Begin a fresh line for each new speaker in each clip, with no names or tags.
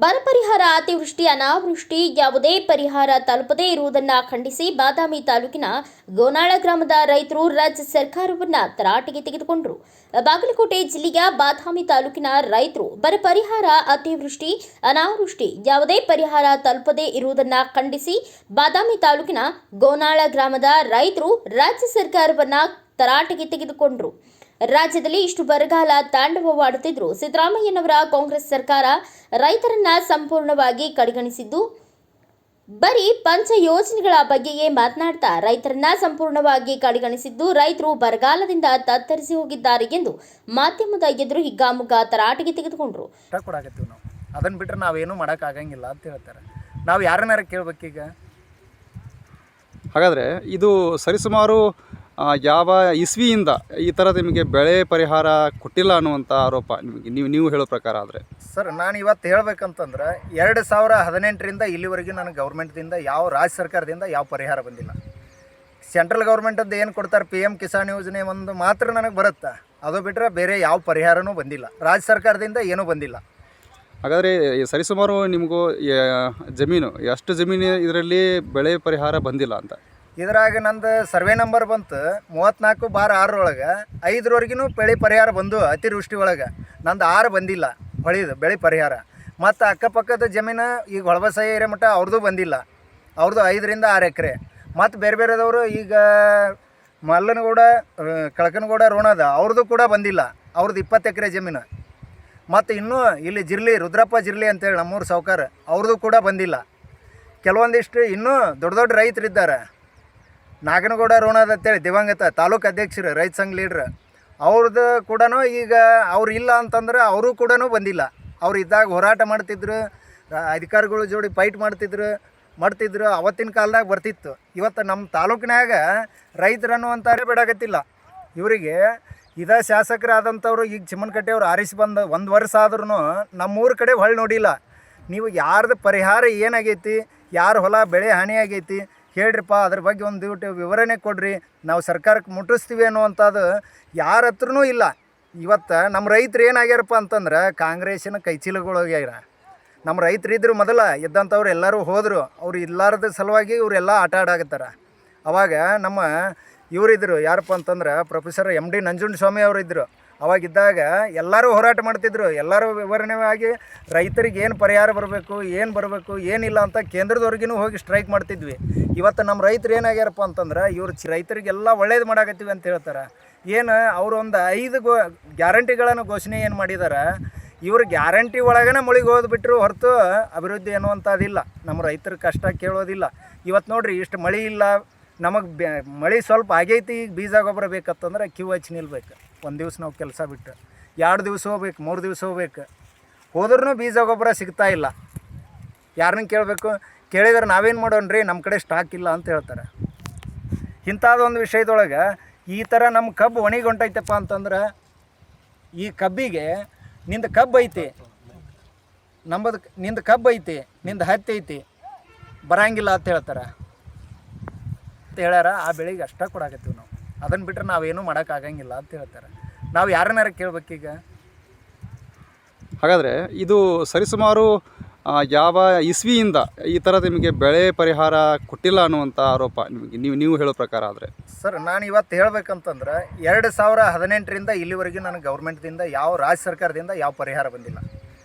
ಬರ ಪರಿಹಾರ, ಅತಿವೃಷ್ಟಿ, ಅನಾವೃಷ್ಟಿ ಯಾವುದೇ ಪರಿಹಾರ ತಲುಪದೇ ಇರುವುದನ್ನು ಖಂಡಿಸಿ ಬಾದಾಮಿ ತಾಲೂಕಿನ ಗೋನಾಳ ಗ್ರಾಮದ ರೈತರು ರಾಜ್ಯ ಸರ್ಕಾರವನ್ನು ತರಾಟೆಗೆ ತೆಗೆದುಕೊಂಡರು. ಬಾಗಲಕೋಟೆ ಜಿಲ್ಲೆಯ ಬಾದಾಮಿ ತಾಲೂಕಿನ ರೈತರು ಬರ ಪರಿಹಾರ, ಅತಿವೃಷ್ಟಿ, ಅನಾವೃಷ್ಟಿ ಯಾವುದೇ ಪರಿಹಾರ ತಲುಪದೇ ಇರುವುದನ್ನು ಖಂಡಿಸಿ ಬಾದಾಮಿ ತಾಲೂಕಿನ ಗೋನಾಳ ಗ್ರಾಮದ ರೈತರು ರಾಜ್ಯ ಸರ್ಕಾರವನ್ನು ತರಾಟೆಗೆ ತೆಗೆದುಕೊಂಡರು. ರಾಜ್ಯದಲ್ಲಿ ಇಷ್ಟು ಬರಗಾಲ ತಾಂಡವವಾಡುತ್ತಿದ್ದರೂ ಸಿದ್ದರಾಮಯ್ಯನವರ ಕಾಂಗ್ರೆಸ್ ಸರ್ಕಾರ ರೈತರನ್ನ ಸಂಪೂರ್ಣವಾಗಿ ಕಡೆಗಣಿಸಿದ್ದು, ಬರೀ ಪಂಚ ಯೋಜನೆಗಳ ಬಗ್ಗೆಯೇ ಮಾತನಾಡ್ತಾ ರೈತರನ್ನ ಸಂಪೂರ್ಣವಾಗಿ ಕಡೆಗಣಿಸಿದ್ದು, ರೈತರು ಬರಗಾಲದಿಂದ ತತ್ತರಿಸಿ ಹೋಗಿದ್ದಾರೆ ಎಂದು ಮಾಧ್ಯಮದ ಎದುರು ಹಿಗ್ಗಾಮುಗ್ಗ ತರಾಟೆಗೆ ತೆಗೆದುಕೊಂಡರು.
ಅದನ್ನ ಬಿಟ್ಟರೆ ನಾವೇನು ಮಾಡೋಕ್ಕಾಗಂಗಿಲ್ಲ ಅಂತ ಹೇಳ್ತಾರೆ. ನಾವು ಯಾರನ್ನಾರ ಕೇಳಬೇಕೀಗ?
ಹಾಗಾದರೆ ಇದು ಸರಿಸುಮಾರು ಯಾವ ಇಸ್ವಿಯಿಂದ ಈ ಥರ ನಿಮಗೆ ಬೆಳೆ ಪರಿಹಾರ ಕೊಟ್ಟಿಲ್ಲ ಅನ್ನುವಂಥ ಆರೋಪ ನಿಮಗೆ ನೀವು ಹೇಳೋ ಪ್ರಕಾರ ಆದರೆ?
ಸರ್, ನಾನು ಇವತ್ತು ಹೇಳ್ಬೇಕಂತಂದ್ರೆ 2018ರಿಂದ ಇಲ್ಲಿವರೆಗೂ ನನಗೆ ಗೌರ್ಮೆಂಟ್ದಿಂದ ರಾಜ್ಯ ಸರ್ಕಾರದಿಂದ ಯಾವ ಪರಿಹಾರ ಬಂದಿಲ್ಲ. ಸೆಂಟ್ರಲ್ ಗೌರ್ಮೆಂಟದ್ದು ಏನು ಕೊಡ್ತಾರೆ, PM ಕಿಸಾನ್ ಯೋಜನೆ ಒಂದು ಮಾತ್ರ ನನಗೆ ಬರುತ್ತೆ. ಅದು ಬಿಟ್ಟರೆ ಬೇರೆ ಯಾವ ಪರಿಹಾರನೂ ಬಂದಿಲ್ಲ. ರಾಜ್ಯ ಸರ್ಕಾರದಿಂದ ಏನೂ ಬಂದಿಲ್ಲ.
ಹಾಗಾದರೆ ಸರಿಸುಮಾರು ನಿಮಗೂ ಜಮೀನು ಎಷ್ಟು ಜಮೀನು ಇದರಲ್ಲಿ ಬೆಳೆ ಪರಿಹಾರ ಬಂದಿಲ್ಲ ಅಂತ?
ಇದ್ರಾಗ ನಂದು ಸರ್ವೆ ನಂಬರ್ ಬಂತು 34/6 ಒಳಗೆ 5ರವರೆಗೂ ಬೆಳೆ ಪರಿಹಾರ ಬಂದು ಅತಿವೃಷ್ಟಿ ಒಳಗೆ. ನಂದು 6 ಬಂದಿಲ್ಲ ಹೊಳಿದು ಬೆಳೆ ಪರಿಹಾರ. ಮತ್ತು ಅಕ್ಕಪಕ್ಕದ ಜಮೀನು ಈಗ ಹೊಳಬಸಾಯಿ ಏರಿಯಾ ಮಟ್ಟ ಅವ್ರದ್ದು ಬಂದಿಲ್ಲ. ಅವ್ರದ್ದು 5ರಿಂದ 6 ಎಕರೆ. ಮತ್ತು ಬೇರೆ ಬೇರೆದವರು ಈಗ ಮಲ್ಲನಗೌಡ, ಕಳಕನಗೌಡ, ರೋಣದ ಅವ್ರದ್ದು ಕೂಡ ಬಂದಿಲ್ಲ. ಅವ್ರದ್ದು 20 ಎಕರೆ ಜಮೀನು. ಮತ್ತು ಇನ್ನೂ ಇಲ್ಲಿ ಜಿರ್ಲಿ ರುದ್ರಪ್ಪ ಜಿರ್ಲಿ ಅಂತೇಳಿ ನಮ್ಮೂರು ಸಾವ್ಕಾರ, ಅವ್ರದ್ದು ಕೂಡ ಬಂದಿಲ್ಲ. ಕೆಲವೊಂದಿಷ್ಟು ಇನ್ನೂ ದೊಡ್ಡ ದೊಡ್ಡ ರೈತರಿದ್ದಾರೆ. ನಾಗನಗೌಡ ರೋಣದ ಅಂತೇಳಿ ದಿವಂಗತ ತಾಲೂಕು ಅಧ್ಯಕ್ಷರು, ರೈತ ಸಂಘ ಲೀಡ್ರ್, ಅವ್ರದ್ದು ಕೂಡ ಈಗ ಅವ್ರು ಇಲ್ಲ ಅಂತಂದ್ರೆ ಅವರು ಕೂಡ ಬಂದಿಲ್ಲ. ಅವ್ರು ಇದ್ದಾಗ ಹೋರಾಟ ಮಾಡ್ತಿದ್ರು, ಅಧಿಕಾರಿಗಳು ಜೋಡಿ ಫೈಟ್ ಮಾಡ್ತಿದ್ರು. ಅವತ್ತಿನ ಕಾಲದಾಗ ಬರ್ತಿತ್ತು. ಇವತ್ತು ನಮ್ಮ ತಾಲೂಕಿನಾಗ ರೈತರನ್ನು ಅಂತಾರೆ ಬಿಡಾಕತ್ತಿಲ್ಲ. ಇವರಿಗೆ ಶಾಸಕರಾದಂಥವ್ರು ಈಗ ಚಿಮ್ಮನಕಟ್ಟೆಯವ್ರು ಆರಿಸಿ ಬಂದು 1 ವರ್ಷ ಆದ್ರೂ ನಮ್ಮೂರ ಕಡೆ ಹೊಳ್ಳಿ ನೋಡಿಲ್ಲ. ನೀವು ಯಾರ್ದು ಪರಿಹಾರ ಏನಾಗೈತಿ, ಯಾರು ಹೊಲ ಬೆಳೆ ಹಾನಿ ಆಗೈತಿ ಹೇಳ್ರಿಪ್ಪ, ಅದ್ರ ಬಗ್ಗೆ ಒಂದು ವಿವರಣೆ ಕೊಡ್ರಿ, ನಾವು ಸರ್ಕಾರಕ್ಕೆ ಮುಟ್ಟಿಸ್ತೀವಿ ಅನ್ನುವಂಥದ್ದು ಯಾರ ಹತ್ರನೂ ಇಲ್ಲ. ಇವತ್ತು ನಮ್ಮ ರೈತರು ಏನಾಗ್ಯಾರಪ್ಪ ಅಂತಂದ್ರೆ ಕಾಂಗ್ರೆಸ್ಸಿನ ಕೈಚೀಲಗಳಾಗ್ಯಾರ. ನಮ್ಮ ರೈತರಿದ್ರು ಮೊದಲ ಇದ್ದಂಥವ್ರು ಎಲ್ಲರೂ ಹೋದರು. ಅವ್ರು ಇಲ್ಲಾರದ ಸಲುವಾಗಿ ಇವರೆಲ್ಲ ಆಟ ಆಡಾಕತ್ತಾರ. ಅವಾಗ ನಮ್ಮ ಇವರಿದ್ದರು, ಯಾರಪ್ಪ ಅಂತಂದ್ರೆ ಪ್ರೊಫೆಸರ್ MD ನಂಜುಂಡಸ್ವಾಮಿ ಅವರಿದ್ದರು. ಅವಾಗಿದ್ದಾಗ ಎಲ್ಲರೂ ಹೋರಾಟ ಮಾಡ್ತಿದ್ರು. ಎಲ್ಲರೂ ವಿವರಣೆಯಾಗಿ ರೈತರಿಗೆ ಏನು ಪರಿಹಾರ ಬರಬೇಕು ಏನಿಲ್ಲ ಅಂತ ಕೇಂದ್ರದವ್ರಿಗೂ ಹೋಗಿ ಸ್ಟ್ರೈಕ್ ಮಾಡ್ತಿದ್ವಿ. ಇವತ್ತು ನಮ್ಮ ರೈತರು ಏನಾಗ್ಯಾರಪ್ಪ ಅಂತಂದ್ರೆ ಇವ್ರು ರೈತರಿಗೆಲ್ಲ ಒಳ್ಳೇದು ಮಾಡಾಕತ್ತೀವಿ ಅಂತ ಹೇಳ್ತಾರೆ. ಏನು ಅವರು ಒಂದು 5 ಗ್ಯಾರಂಟಿಗಳನ್ನು ಘೋಷಣೆ ಏನು ಮಾಡಿದ್ದಾರೆ, ಇವ್ರು ಗ್ಯಾರಂಟಿ ಒಳಗೇ ಮುಳಿಗೆ ಹೋದ್ಬಿಟ್ರು ಹೊರತು ಅಭಿವೃದ್ಧಿ ಅನ್ನುವಂಥದ್ದಿಲ್ಲ. ನಮ್ಮ ರೈತರ ಕಷ್ಟ ಕೇಳೋದಿಲ್ಲ. ಇವತ್ತು ನೋಡಿರಿ, ಇಷ್ಟು ಮಳೆ ಇಲ್ಲ, ನಮಗೆ ಮಳೆ ಸ್ವಲ್ಪ ಆಗೈತಿ, ಈಗ ಬೀಜ ಗೊಬ್ಬರ ಬೇಕತ್ತಂದ್ರೆ ಕ್ಯೂ ಹಚ್ಚಿ ನಿಲ್ಬೇಕು. 1 ದಿವಸ ನಾವು ಕೆಲಸ ಬಿಟ್ಟು 2 ದಿವಸ ಹೋಗ್ಬೇಕು, 3 ದಿವಸ ಹೋಗ್ಬೇಕು. ಹೋದ್ರೂ ಬೀಜ ಗೊಬ್ಬರ ಸಿಗ್ತಾ ಇಲ್ಲ. ಯಾರನ್ನ ಕೇಳಬೇಕು? ಕೇಳಿದ್ರೆ ನಾವೇನು ಮಾಡೋಣ್ರಿ, ನಮ್ಮ ಕಡೆ ಸ್ಟಾಕ್ ಇಲ್ಲ ಅಂತ ಹೇಳ್ತಾರೆ. ಇಂಥದ್ದೊಂದು ವಿಷಯದೊಳಗೆ ಈ ಥರ ನಮ್ಮ ಕಬ್ಬು ಒಣಗಿಗೊಂಟೈತಪ್ಪ ಅಂತಂದ್ರೆ, ಈ ಕಬ್ಬಿಗೆ ನಿಂದು ಕಬ್ಬು ಐತಿ, ನಿಂದು ಕಬ್ಬು ಐತಿ, ನಿಂದು ಹತ್ತಿ ಐತಿ, ಬರಂಗಿಲ್ಲ ಅಂತ ಹೇಳ್ತಾರೆ ಹೇಳ್ಯಾರ. ಆ ಬೆಳೆಗೆ ಅಷ್ಟ ಕೊಡಾಕತ್ತೀವಿ ನಾವು. ಅದನ್ನು ಬಿಟ್ಟರೆ ನಾವೇನು ಮಾಡೋಕ್ಕಾಗಂಗಿಲ್ಲ ಅಂತ ಹೇಳ್ತಾರೆ. ನಾವು ಯಾರನ್ನಾರ ಕೇಳಬೇಕೀಗ?
ಹಾಗಾದರೆ ಇದು ಸರಿಸುಮಾರು ಯಾವ ಇಸ್ವಿಯಿಂದ ಈ ಥರ ನಿಮಗೆ ಬೆಳೆ ಪರಿಹಾರ ಕೊಟ್ಟಿಲ್ಲ ಅನ್ನುವಂಥ ಆರೋಪ ನೀವು ಹೇಳೋ ಪ್ರಕಾರ ಆದರೆ?
ಸರ್, ನಾನು ಇವತ್ತು ಹೇಳ್ಬೇಕಂತಂದ್ರೆ 2018ರಿಂದ ಇಲ್ಲಿವರೆಗೂ ನನಗೆ ಗೌರ್ಮೆಂಟ್ದಿಂದ ರಾಜ್ಯ ಸರ್ಕಾರದಿಂದ ಯಾವ ಪರಿಹಾರ ಬಂದಿಲ್ಲ.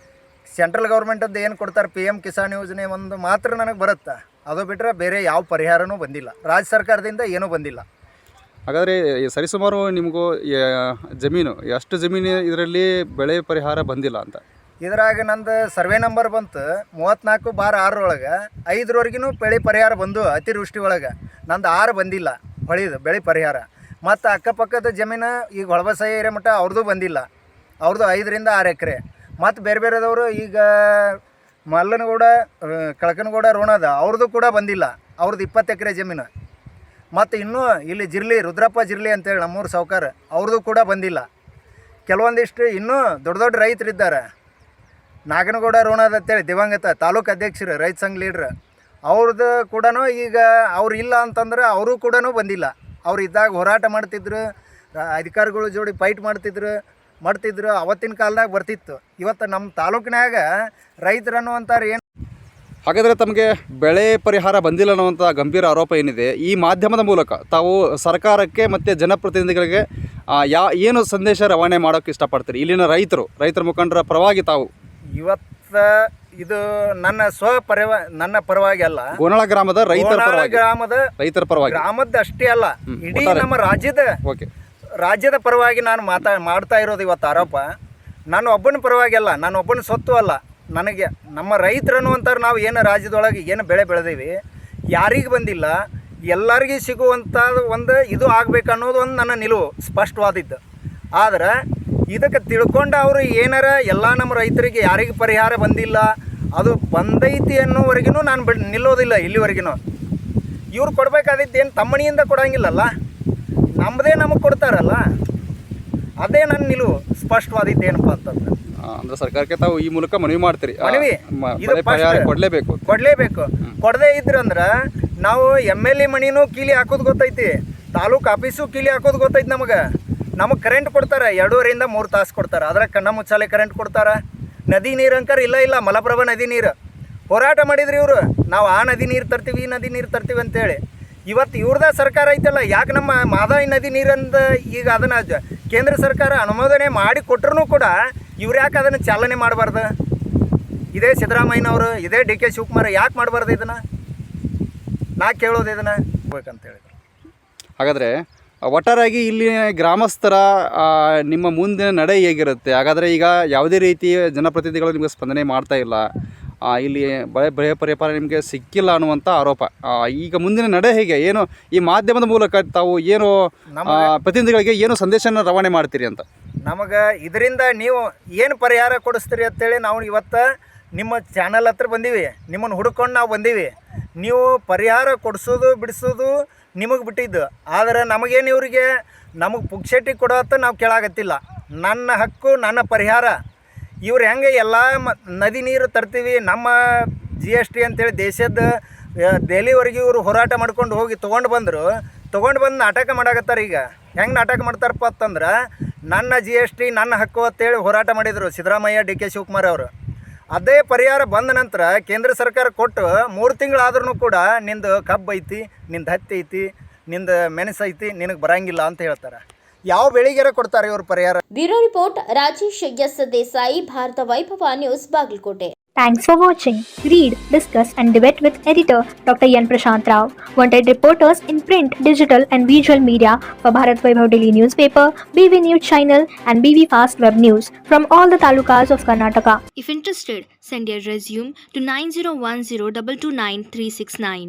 ಸೆಂಟ್ರಲ್ ಗೌರ್ಮೆಂಟದ್ದು ಏನು ಕೊಡ್ತಾರೆ, PM ಕಿಸಾನ್ ಯೋಜನೆ ಒಂದು ಮಾತ್ರ ನನಗೆ ಬರುತ್ತೆ. ಅದು ಬಿಟ್ಟರೆ ಬೇರೆ ಯಾವ ಪರಿಹಾರನೂ ಬಂದಿಲ್ಲ. ರಾಜ್ಯ ಸರ್ಕಾರದಿಂದ ಏನೂ ಬಂದಿಲ್ಲ.
ಹಾಗಾದರೆ ಸರಿಸುಮಾರು ನಿಮಗೂ ಜಮೀನು ಎಷ್ಟು ಜಮೀನು ಇದರಲ್ಲಿ ಬೆಳೆ ಪರಿಹಾರ ಬಂದಿಲ್ಲ ಅಂತ?
ಇದ್ರಾಗ ನಂದು ಸರ್ವೆ ನಂಬರ್ ಬಂತು 34/6 ಒಳಗೆ 5ರವರೆಗೂ ಬೆಳೆ ಪರಿಹಾರ ಬಂದು ಅತಿವೃಷ್ಟಿ ಒಳಗೆ. ನಂದು 6 ಬಂದಿಲ್ಲ ಹೊಳಿದು ಬೆಳೆ ಪರಿಹಾರ. ಮತ್ತು ಅಕ್ಕಪಕ್ಕದ ಜಮೀನು ಈಗ ಹೊಳಬಸಾಯಿ ಏರಿಯಾ ಮಟ್ಟ ಅವ್ರದ್ದು ಬಂದಿಲ್ಲ. ಅವ್ರದ್ದು 5ರಿಂದ 6 ಎಕರೆ. ಮತ್ತು ಬೇರೆ ಬೇರೆದವರು ಈಗ ಮಲ್ಲನಗೌಡ, ಕಳಕನಗೌಡ, ರೋಣದ ಅವ್ರದ್ದು ಕೂಡ ಬಂದಿಲ್ಲ. ಅವ್ರದ್ದು 20 ಎಕರೆ ಜಮೀನು. ಮತ್ತು ಇನ್ನೂ ಇಲ್ಲಿ ಜಿರ್ಲಿ ರುದ್ರಪ್ಪ ಜಿರ್ಲಿ ಅಂತೇಳಿ ನಮ್ಮೂರು ಸಾವ್ಕಾರ, ಅವ್ರದ್ದು ಕೂಡ ಬಂದಿಲ್ಲ. ಕೆಲವೊಂದಿಷ್ಟು ಇನ್ನೂ ದೊಡ್ಡ ದೊಡ್ಡ ರೈತರಿದ್ದಾರೆ. ನಾಗನಗೌಡ ರೋಣದ ಅಂತೇಳಿ ದಿವಂಗತ ತಾಲೂಕು ಅಧ್ಯಕ್ಷರು, ರೈತ ಸಂಘ ಲೀಡ್ರ್, ಅವ್ರದ್ದು ಕೂಡ ಈಗ ಅವ್ರು ಇಲ್ಲ ಅಂತಂದ್ರೆ ಅವರು ಕೂಡ ಬಂದಿಲ್ಲ. ಅವ್ರು ಇದ್ದಾಗ ಹೋರಾಟ ಮಾಡ್ತಿದ್ರು, ಅಧಿಕಾರಿಗಳು ಜೋಡಿ ಫೈಟ್ ಮಾಡ್ತಿದ್ರು. ಅವತ್ತಿನ ಕಾಲದಾಗ ಬರ್ತಿತ್ತು. ಇವತ್ತು ನಮ್ಮ ತಾಲೂಕಿನಾಗ ರೈತರು ಅನ್ನುವಂಥವ್ರು ಏನು
ಹಾಗಾದರೆ ತಮಗೆ ಬೆಳೆ ಪರಿಹಾರ ಬಂದಿಲ್ಲ ಅನ್ನುವಂಥ ಗಂಭೀರ ಆರೋಪ ಏನಿದೆ, ಈ ಮಾಧ್ಯಮದ ಮೂಲಕ ತಾವು ಸರ್ಕಾರಕ್ಕೆ ಮತ್ತು ಜನಪ್ರತಿನಿಧಿಗಳಿಗೆ ಏನು ಸಂದೇಶ ರವಾನೆ ಮಾಡೋಕ್ಕೆ ಇಷ್ಟಪಡ್ತೀರಿ? ಇಲ್ಲಿನ ರೈತರ ಮುಖಂಡರ ಪರವಾಗಿ ತಾವು
ಇವತ್ತು ಇದು ನನ್ನ ಪರವಾಗಿ ಅಲ್ಲ,
ಗೋನಾಳ ಗ್ರಾಮದ ರೈತರ ಪರವಾಗಿ
ಗ್ರಾಮದ ಅಷ್ಟೇ ಅಲ್ಲ, ಇಡೀ ನಮ್ಮ
ಓಕೆ
ರಾಜ್ಯದ ಪರವಾಗಿ ನಾನು ಮಾಡ್ತಾ ಇರೋದು ಇವತ್ತು ಆರೋಪ. ನಾನು ಒಬ್ಬನ ಪರವಾಗಿ ಅಲ್ಲ, ನಾನು ಒಬ್ಬನ ಸೊತ್ತು ಅಲ್ಲ. ನನಗೆ ನಮ್ಮ ರೈತರು ಅನ್ನುವಂಥವ್ರು ನಾವು ಏನು ರಾಜ್ಯದೊಳಗೆ ಏನು ಬೆಳೆ ಬೆಳೆದೀವಿ ಯಾರಿಗೆ ಬಂದಿಲ್ಲ, ಎಲ್ಲರಿಗೂ ಸಿಗುವಂಥ ಒಂದು ಇದು ಆಗಬೇಕು ಅನ್ನೋದು ಒಂದು ನನ್ನ ನಿಲುವು ಸ್ಪಷ್ಟವಾದಿದ್ದು. ಆದ್ರೆ ಇದಕ್ಕೆ ತಿಳ್ಕೊಂಡು ಅವರು ಏನಾರ ಎಲ್ಲ ನಮ್ಮ ರೈತರಿಗೆ ಯಾರಿಗೆ ಪರಿಹಾರ ಬಂದಿಲ್ಲ ಅದು ಬಂದೈತಿ ಅನ್ನೋವರೆಗೂ ನಾನು ನಿಲ್ಲೋದಿಲ್ಲ. ಇಲ್ಲಿವರೆಗೂ ಇವ್ರು ಕೊಡಬೇಕಾದಿದ್ದೇನು ತಮ್ಮಣಿಯಿಂದ ಕೊಡೋಂಗಿಲ್ಲಲ್ಲ, ನಮ್ಮದೇ ನಮಗೆ ಕೊಡ್ತಾರಲ್ಲ, ಅದೇ ನನ್ನ ನಿಲುವು ಸ್ಪಷ್ಟವಾದಿದ್ದೇನಪ್ಪ ಅಂತಂದ್ರೆ.
ಅಂದ್ರೆ ಸರ್ಕಾರಕ್ಕೆ ತಾವು ಈ ಮೂಲಕ ಮನವಿ ಮಾಡ್ತೀರಿ,
ಇದು
ಪರಿಹಾರ ಕೊಡಲೇಬೇಕು.
ಕೊಡದೇ ಇದ್ರಂದ್ರೆ ನಾವು MLA ಮಣಿನೂ ಕೀಲಿ ಹಾಕೋದು ಗೊತ್ತೈತಿ, ತಾಲೂಕು ಆಫೀಸು ಕೀಲಿ ಹಾಕೋದು ಗೊತ್ತೈತಿ. ನಮಗೆ ಕರೆಂಟ್ ಕೊಡ್ತಾರೆ, 2.5 ರಿಂದ 3 ತಾಸು ಕೊಡ್ತಾರೆ. ಅದ್ರ ಕಣ್ಣ ಮುಚ್ಚಾಲೆ ಕರೆಂಟ್ ಕೊಡ್ತಾರೆ. ನದಿ ನೀರು ಅಂಕರ್ ಇಲ್ಲ ಮಲಪ್ರಭಾ ನದಿ ನೀರು ಹೋರಾಟ ಮಾಡಿದ್ರಿ ಇವರು, ನಾವು ಆ ನದಿ ನೀರು ತರ್ತೀವಿ ಈ ನದಿ ನೀರು ತರ್ತೀವಿ ಅಂತೇಳಿ. ಇವತ್ತು ಇವ್ರದ ಸರ್ಕಾರ ಐತಲ್ಲ, ಯಾಕೆ ನಮ್ಮ ಮಾದಾಯಿ ನದಿ ನೀರಂದ ಈಗ ಅದನ್ನು ಕೇಂದ್ರ ಸರ್ಕಾರ ಅನುಮೋದನೆ ಮಾಡಿ ಕೊಟ್ಟರು ಕೂಡ ಇವ್ರು ಯಾಕೆ ಅದನ್ನು ಚಾಲನೆ ಮಾಡಬಾರ್ದು? ಇದೇ ಸಿದ್ದರಾಮಯ್ಯನವರು, ಇದೇ DK ಶಿವಕುಮಾರ್ ಯಾಕೆ ಮಾಡಬಾರ್ದು ಇದನ್ನು? ನಾ ಕೇಳೋದು ಇದನ್ನು ಬೇಕಂತೇಳಿ.
ಹಾಗಾದರೆ ಒಟ್ಟಾರೆಯಾಗಿ ಇಲ್ಲಿ ಗ್ರಾಮಸ್ಥರ ನಿಮ್ಮ ಮುಂದಿನ ನಡೆ ಹೇಗಿರುತ್ತೆ? ಹಾಗಾದರೆ ಈಗ ಯಾವುದೇ ರೀತಿ ಜನಪ್ರತಿನಿಧಿಗಳು ನಿಮಗೆ ಸ್ಪಂದನೆ ಮಾಡ್ತಾ ಇಲ್ಲ, ಇಲ್ಲಿ ಬೆಳೆ ಪರಿಹಾರ ನಿಮಗೆ ಸಿಕ್ಕಿಲ್ಲ ಅನ್ನುವಂಥ ಆರೋಪ. ಈಗ ಮುಂದಿನ ನಡೆ ಹೇಗೆ? ಏನು ಈ ಮಾಧ್ಯಮದ ಮೂಲಕ ತಾವು ಏನು ಪ್ರತಿನಿಧಿಗಳಿಗೆ ಏನು ಸಂದೇಶನ ರವಾನೆ ಮಾಡ್ತೀರಿ ಅಂತ?
ನಮಗೆ ಇದರಿಂದ ನೀವು ಏನು ಪರಿಹಾರ ಕೊಡಿಸ್ತೀರಿ ಅಂತೇಳಿ ನಾವು ಇವತ್ತು ನಿಮ್ಮ ಚಾನಲ್ ಹತ್ರ ಬಂದೀವಿ, ನಿಮ್ಮನ್ನು ಹುಡ್ಕೊಂಡು ನಾವು ಬಂದೀವಿ. ನೀವು ಪರಿಹಾರ ಕೊಡಿಸೋದು ಬಿಡಿಸೋದು ನಿಮಗೆ ಬಿಟ್ಟಿದ್ದು. ಆದರೆ ನಮಗೇನು ಇವರಿಗೆ ನಮಗೆ ಪುಕ್ಷೇಟಿ ಕೊಡೋತ್ತ ನಾವು ಕೇಳಾಗತ್ತಿಲ್ಲ. ನನ್ನ ಹಕ್ಕು ನನ್ನ ಪರಿಹಾರ. ಇವ್ರು ಹೆಂಗೆ ಎಲ್ಲ ನದಿ ನೀರು ತರ್ತೀವಿ, ನಮ್ಮ GST ಅಂತೇಳಿ ದೇಶದ ದೆಹಲಿವರೆಗೆ ಇವರು ಹೋರಾಟ ಮಾಡ್ಕೊಂಡು ಹೋಗಿ ತೊಗೊಂಡು ಬಂದು ನಾಟಕ ಮಾಡಾಕತ್ತಾರೆ. ಈಗ ಹೆಂಗೆ ನಾಟಕ ಮಾಡ್ತಾರಪ್ಪ ಅಂತಂದ್ರೆ, ನನ್ನ GST ನನ್ನ ಹಕ್ಕು ಅಂತೇಳಿ ಹೋರಾಟ ಮಾಡಿದರು ಸಿದ್ದರಾಮಯ್ಯ DK ಶಿವಕುಮಾರ್ ಅವರು. ಅದೇ ಪರಿಹಾರ ಬಂದ ನಂತರ ಕೇಂದ್ರ ಸರ್ಕಾರ ಕೊಟ್ಟು 3 ತಿಂಗಳಾದ್ರೂ ಕೂಡ ನಿಂದು ಕಬ್ಬು ಐತಿ, ನಿಂದು ಹತ್ತಿ ಐತಿ, ನಿಂದು ಮೆಣಸು ಐತಿ, ನಿನಗೆ ಬರಂಗಿಲ್ಲ ಅಂತ ಹೇಳ್ತಾರೆ. ಯಾವ ಬೆಳಿಗ್ಗೆರ ಕೊಡ್ತಾರೆ ಇವರು ಪರಿಹಾರ?
Bureau report Rajesh S Desai, Bharat Vaibhav news, Bagalkot.
Thanks for watching. Read, discuss and debate with editor Dr. Yan Prashant Rao. Wanted reporters in print, digital and visual media for Bharat Vaibhav Daily Newspaper, BV News Channel and BV Fast Web News from all the talukas of Karnataka.
If interested, send your resume to 9010229369.